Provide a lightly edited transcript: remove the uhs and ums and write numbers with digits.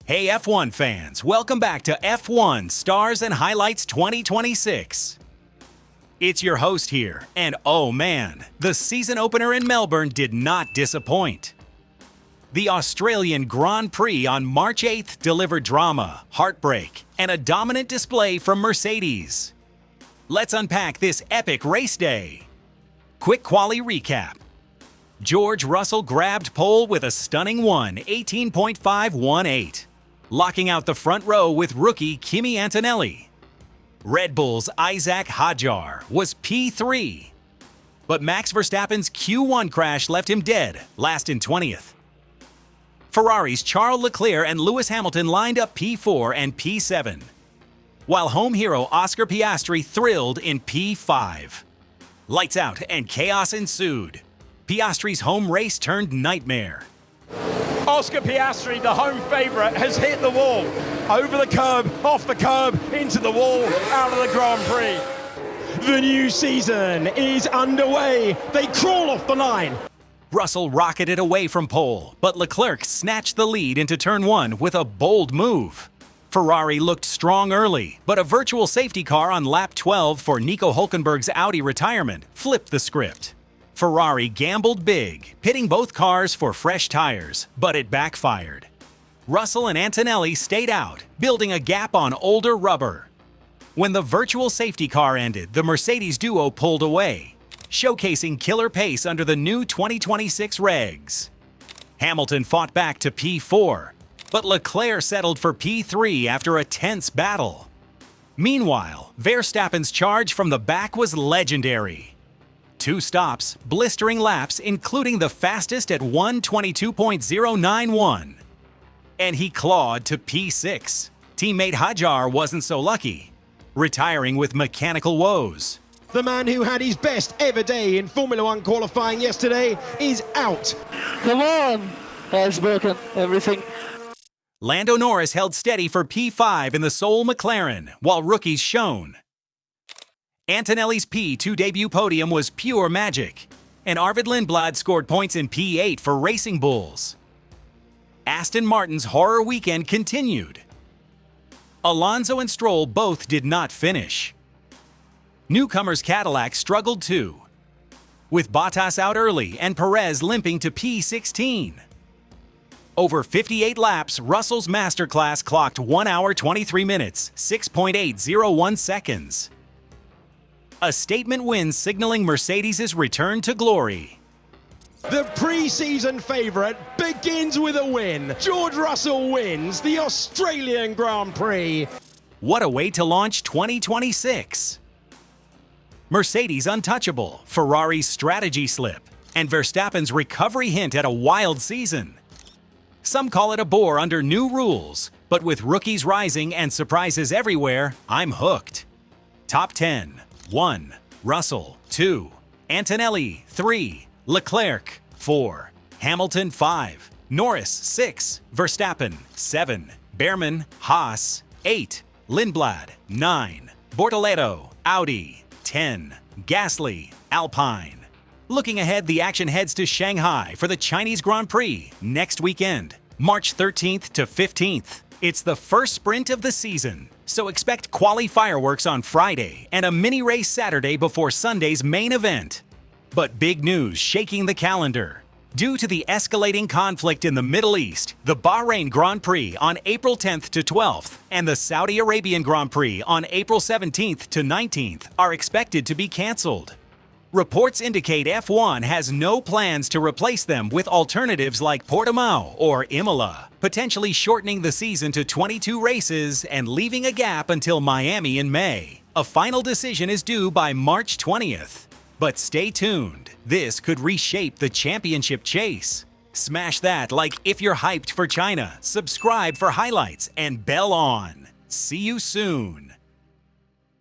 Hey F1 fans, welcome back to F1 Stars and Highlights 2026. It's your host here, and oh man, the season opener in Melbourne did not disappoint. The Australian Grand Prix on March 8th delivered drama, heartbreak, and a dominant display from Mercedes. Let's unpack this epic race day. Quick quali recap. George Russell grabbed pole with a stunning 18.518. Locking out the front row with rookie Kimi Antonelli. Red Bull's Isaac Hadjar was P3. But Max Verstappen's Q1 crash left him dead, last in 20th. Ferrari's Charles Leclerc and Lewis Hamilton lined up P4 and P7. While home hero Oscar Piastri thrilled in P5. Lights out and chaos ensued. Piastri's home race turned nightmare. Oscar Piastri, the home favourite, has hit the wall. Over the curb, off the curb, into the wall, out of the Grand Prix. The new season is underway. They crawl off the line. Russell rocketed away from pole, but Leclerc snatched the lead into turn 1 with a bold move. Ferrari looked strong early, but a virtual safety car on lap 12 for Nico Hülkenberg's Audi retirement flipped the script. Ferrari gambled big, pitting both cars for fresh tires, but it backfired. Russell and Antonelli stayed out, building a gap on older rubber. When the virtual safety car ended, the Mercedes duo pulled away, showcasing killer pace under the new 2026 regs. Hamilton fought back to P4, but Leclerc settled for P3 after a tense battle. Meanwhile, Verstappen's charge from the back was legendary. 2 stops, blistering laps, including the fastest at 1:22.091. And he clawed to P6. Teammate Hadjar wasn't so lucky, retiring with mechanical woes. The man who had his best ever day in Formula One qualifying yesterday is out. Come on! Has broken everything. Lando Norris held steady for P5 in the sole McLaren, while rookies shone. Antonelli's P2 debut podium was pure magic, and Arvid Lindblad scored points in P8 for Racing Bulls. Aston Martin's horror weekend continued. Alonso and Stroll both did not finish. Newcomers Cadillac struggled too, with Bottas out early and Perez limping to P16. Over 58 laps, Russell's masterclass clocked 1 hour 23 minutes, 6.801 seconds. A statement win signaling Mercedes' return to glory. The pre-season favourite begins with a win. George Russell wins the Australian Grand Prix. What a way to launch 2026. Mercedes untouchable, Ferrari's strategy slip, and Verstappen's recovery hint at a wild season. Some call it a bore under new rules, but with rookies rising and surprises everywhere, I'm hooked. Top 10. 1. Russell. 2. Antonelli. 3. Leclerc. 4. Hamilton. 5. Norris. 6. Verstappen. 7. Bearman. Haas. 8. Lindblad. 9. Bortoleto. Audi. 10. Gasly. Alpine. Looking ahead, the action heads to Shanghai for the Chinese Grand Prix next weekend, March 13th to 15th. It's the first sprint of the season, so expect quali fireworks on Friday and a mini race Saturday before Sunday's main event. But big news shaking the calendar. Due to the escalating conflict in the Middle East, the Bahrain Grand Prix on April 10th to 12th and the Saudi Arabian Grand Prix on April 17th to 19th are expected to be canceled. Reports indicate F1 has no plans to replace them with alternatives like Portimao or Imola, potentially shortening the season to 22 races and leaving a gap until Miami in May. A final decision is due by March 20th. But stay tuned, this could reshape the championship chase. Smash that like if you're hyped for China, subscribe for highlights, and bell on. See you soon.